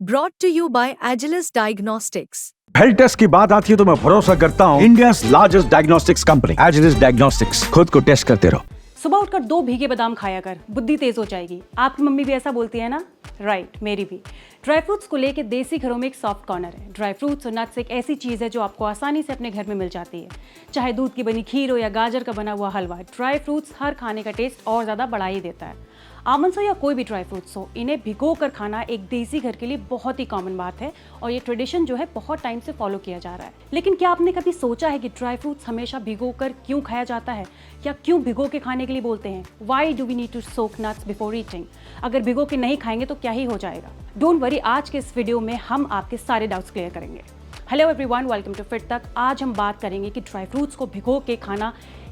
Brought to you by Agilus Diagnostics. Health test की बात आती है तो मैं भरोसा करता हूँ India largest diagnostics company Agilus diagnostics. खुद को टेस्ट करते रहो। सुबह उठकर 2 भीगे बादाम खाया कर, बुद्धि तेज हो जाएगी। आपकी मम्मी भी ऐसा बोलती है ना? राइट, मेरी भी। ड्राई फ्रूट्स को लेकर देसी घरों में एक सॉफ्ट कॉर्नर है। ड्राई फ्रूट्स और नट्स एक ऐसी चीज़ है जो आपको आसानी से अपने घर में मिल जाती है। चाहे दूध की बनी खीर हो या गाजर का बना हुआ हलवा, ड्राई फ्रूट्स हर खाने का टेस्ट और ज़्यादा बढ़ा ही देता है। आमंड्स हो या कोई भी ड्राई फ्रूट्स हो, इन्हें भिगो कर खाना एक देसी घर के लिए बहुत ही कॉमन बात है और ये ट्रेडिशन जो है बहुत टाइम से फॉलो किया जा रहा है। लेकिन क्या आपने कभी सोचा है कि ड्राई फ्रूट्स हमेशा भिगो कर क्यों खाया जाता है या क्यों भिगो के खाने के लिए बोलते हैं? Why do we need to soak nuts before eating? अगर भिगो के नहीं खाएंगे तो क्या ही हो जाएगा? डोंट वरी, आज के इस वीडियो में हम आपके सारे डाउट्स क्लियर करेंगे। Hello everyone, welcome to Fit Tak. आज हम बात करेंगे कि ड्राई फ्रूट्स को भिगो के खाना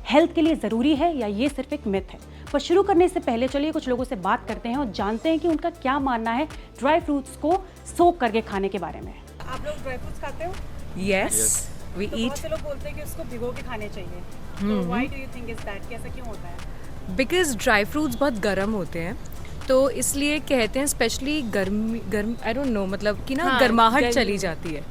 हेल्थ के लिए ज़रूरी है या ये सिर्फ एक मिथ है। पर शुरू करने से पहले चलिए कुछ लोगों से बात करते हैं और जानते हैं कि उनका क्या मानना है ड्राई फ्रूट्स को सोक करके खाने के बारे में। आप लोग ड्राई फ्रूट्स खाते हो? Yes, we तो eat बहुत से लोग बोलते हैं कि उसको भिगो के खाने चाहिए। तो why do you think is that? कैसा क्यों होता है? because ड्राई फ्रूट्स बहुत गर्म होते हैं, तो इसलिए कहते हैं स्पेशली गर्म आई डोंट नो, मतलब कि ना गर्माहट चली जाती है,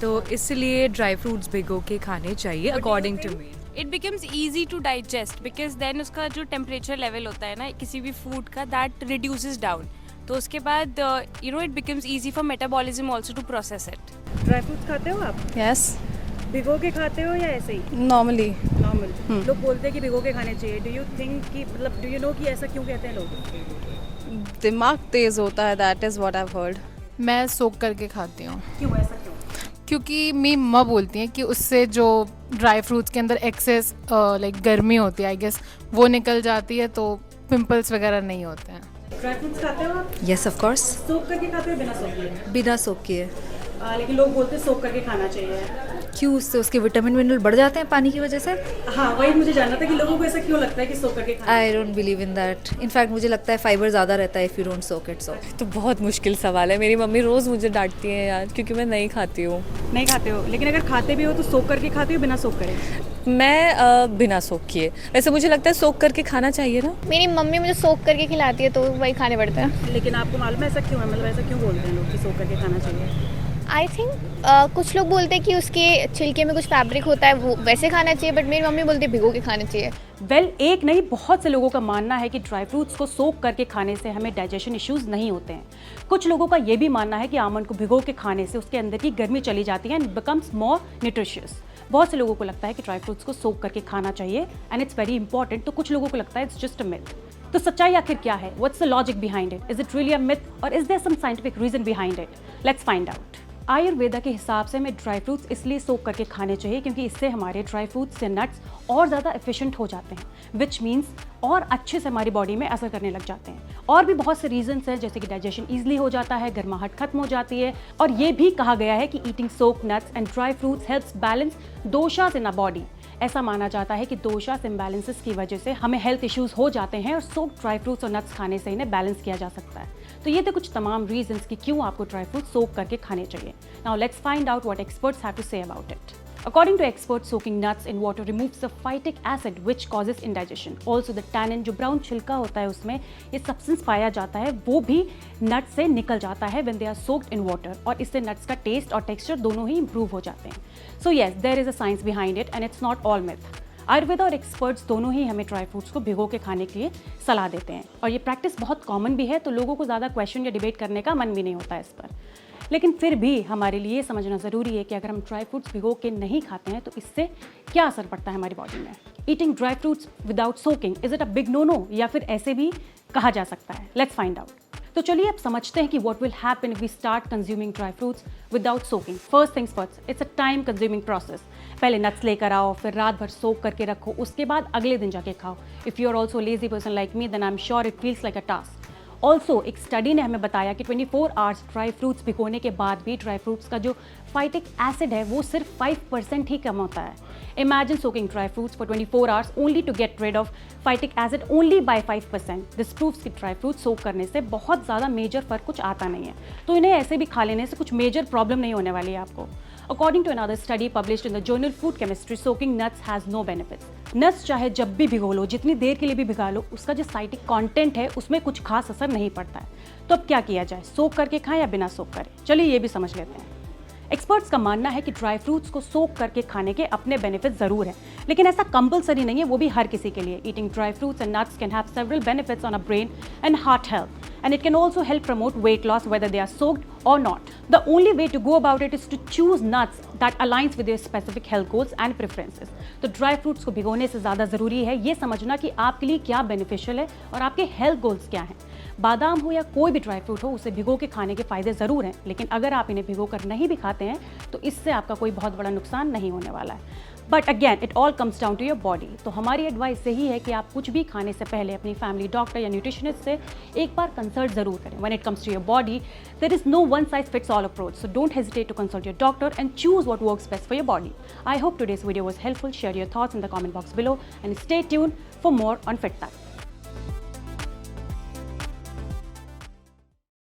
तो इसलिए ड्राई फ्रूट्स भिगो के खाने चाहिए according to me. It becomes easy to digest because then उसका जो टेम्परेचर लेवल होता है ना किसी भी फूड का, दैट रिड्यूसेस डाउन। तो उसके बाद it becomes easy for metabolism also to process it. Dry fruits खाते हो आप? यस, भिगो के खाते हो या ऐसे ही नॉर्मली। नॉर्मल? लोग बोलते हैं कि भिगो के खाने चाहिए। डू यू थिंक कि मतलब डू यू नो कि ऐसा क्यों कहते हैं लोग? दिमाग तेज होता है, that is what I have heard. मैं सोक करके खाती हूँ क्यों ऐसा क्यों? क्योंकि मेरी मम्मा बोलती हैं कि उससे जो ड्राई फ्रूट्स के अंदर एक्सेस लाइक गर्मी होती है, आई गेस वो निकल जाती है, तो पिंपल्स वगैरह नहीं होते हैं। ड्राई फ्रूट्स खाते हो आप? यस ऑफ कोर्स, सोक करके खाते हो बिना सोक किए? बिना सोक किए। लेकिन लोग बोलते हैं सोक करके खाना चाहिए। क्यों? उससे उसके विटामिन मिनरल बढ़ जाते हैं पानी की वजह से। हाँ, वही मुझे जानना था कि लोगों को ऐसा क्यों लगता है कि सोक करके खाना। I don't believe in that. In fact मुझे लगता है फाइबर ज़्यादा रहता है if you don't soak it. So तो बहुत मुश्किल सवाल है। मेरी मम्मी रोज़ मुझे डांटती है यार, क्योंकि मैं नहीं खाती हूँ। नहीं खाते हो, लेकिन अगर खाते भी हो तो सोक करके खाते हो बिना सोक करे? मैं बिना सोक किए। वैसे मुझे लगता है सोक करके खाना चाहिए ना। मेरी मम्मी मुझे सोक करके खिलाती है तो वही खाने पड़ते हैं। लेकिन आपको मालूम है ऐसा क्यों है? मतलब ऐसा क्यों बोलते हैं लोग कि सोक करके खाना चाहिए? आई थिंक कुछ लोग बोलते हैं कि उसके छिलके में कुछ फैब्रिक होता है, वो वैसे खाना चाहिए, बट मेरी मम्मी बोलती है भिगो के खाना चाहिए। एक नहीं, बहुत से लोगों का मानना है कि ड्राई फ्रूट्स को सोक करके खाने से हमें डाइजेशन इश्यूज नहीं होते हैं। कुछ लोगों का ये भी मानना है कि आमंड को भिगो के खाने से उसके अंदर की गर्मी चली जाती है एंड बिकम्स मोर न्यूट्रिशियस। बहुत से लोगों को लगता है कि ड्राई फ्रूट्स को सोक करके खाना चाहिए एंड इट्स वेरी इंपॉर्टेंट। तो कुछ लोगों को लगता है इट्स जस्ट अ मिथ। तो सच्चाई आखिर क्या है? What's the logic behind it? Is it really a myth और is there some scientific reason behind it? Let's find out. Ayurveda के हिसाब से हमें ड्राई फ्रूट्स इसलिए सोक करके खाने चाहिए क्योंकि इससे हमारे ड्राई फ्रूट्स से नट्स और ज़्यादा एफिशिएंट हो जाते हैं, विच मीन्स और अच्छे से हमारी बॉडी में असर करने लग जाते हैं। और भी बहुत से रीजंस हैं, जैसे कि डाइजेशन ईजिली हो जाता है, गर्माहट खत्म हो जाती है, और ये भी कहा गया है कि eating soak nuts and dry fruits helps balance doshas in a body. ऐसा माना जाता है कि दोशास इम्बैलेंसेस की वजह से हमें हेल्थ इश्यूज हो जाते हैं और सोक ड्राई फ्रूट्स और नट्स खाने से इन्हें बैलेंस किया जा सकता है। तो ये थे कुछ तमाम रीजंस कि क्यों आपको ड्राई फ्रूट सोक करके खाने चाहिए। Now let's find out what experts have to say about it. According to experts, soaking nuts in water removes the phytic acid which causes indigestion. Also the tannin, जो brown छिलका होता है उसमें ये substance पाया जाता है, वो भी नट से निकल जाता है when they are soaked in water, और इससे नट्स का टेस्ट और टेक्सचर दोनों ही इंप्रूव हो जाते हैं। So yes, there is a science behind it and it's not all myth. Ayurveda और एक्सपर्ट्स दोनों ही हमें ड्राई फ्रूट्स को भिगो के खाने के लिए सलाह देते हैं और ये प्रैक्टिस बहुत कॉमन भी है, तो लोगों को ज़्यादा क्वेश्चन या डिबेट करने का मन भी नहीं होता है इस पर। लेकिन फिर भी हमारे लिए समझना ज़रूरी है कि अगर हम ड्राई फ्रूट्स भिगो के नहीं खाते हैं तो इससे क्या असर पड़ता है हमारी बॉडी में। Eating dry fruits without soaking, is it a big no no, या फिर ऐसे भी कहा जा सकता है? Let's find out. तो चलिए अब समझते हैं कि what will happen if we start consuming dry fruits without soaking. First things first, it's a time consuming process. पहले नट्स लेकर आओ, फिर रात भर सोक करके रखो, उसके बाद अगले दिन जाके खाओ। If you are also lazy person like me, then I am sure it feels like a task. Also एक स्टडी ने हमें बताया कि 24 आवर्स ड्राई फ्रूट्स भिगोने के बाद भी ड्राई फ्रूट्स का जो फाइटिक एसिड है वो सिर्फ 5% ही कम होता है। Imagine soaking dry fruits for 24 hours only to get rid of phytic acid only by 5%। This proves कि ड्राई फ्रूट सोक करने से बहुत ज़्यादा मेजर फर्क कुछ आता नहीं है, तो इन्हें ऐसे भी खा लेने से कुछ मेजर प्रॉब्लम नहीं होने वाली है आपको। According to another study published in the journal Food Chemistry, soaking nuts has no benefits. Nuts चाहे जब भी भिगो लो, जितनी देर के लिए भी भिगा लो, उसका जो साइटिक कंटेंट है उसमें कुछ खास असर नहीं पड़ता है। तो अब क्या किया जाए, सोक करके खाएं या बिना सोक करे? चलिए ये भी समझ लेते हैं। एक्सपर्ट्स का मानना है कि ड्राई फ्रूट्स को सोक करके खाने के अपने बेनिफिट जरूर हैं, लेकिन ऐसा कंपलसरी नहीं है, वो भी हर किसी के लिए। Eating dry fruits and nuts can have several benefits on a brain and heart health, and it can also help promote weight loss whether they are soaked or not. The only way to go about it is to choose nuts that aligns with your specific health goals and preferences. तो dry fruits को भिगोने से ज़्यादा ज़रूरी है ये समझना कि आपके लिए क्या बेनिफिशियल है और आपके हेल्थ गोल्स क्या हैं। बादाम हो या कोई भी ड्राई फ्रूट हो, उसे भिगो के खाने के फ़ायदे ज़रूर हैं, लेकिन अगर आप इन्हें भिगो कर नहीं भी खाते हैं तो इससे आपका कोई बहुत बड़ा नुकसान नहीं होने वाला है। But again it all comes down to your body. तो हमारी एडवाइस यही है कि आप कुछ भी खाने से पहले अपनी फैमिली डॉक्टर या न्यूट्रिशनिस्ट से एक बार कंसल्ट जरूर करें। When it comes to your body there is no one size fits all approach, so don't hesitate to consult your doctor and choose what works best for your body. I hope today's video was helpful. Share your thoughts in the comment box below and stay tuned for more on Fit fact.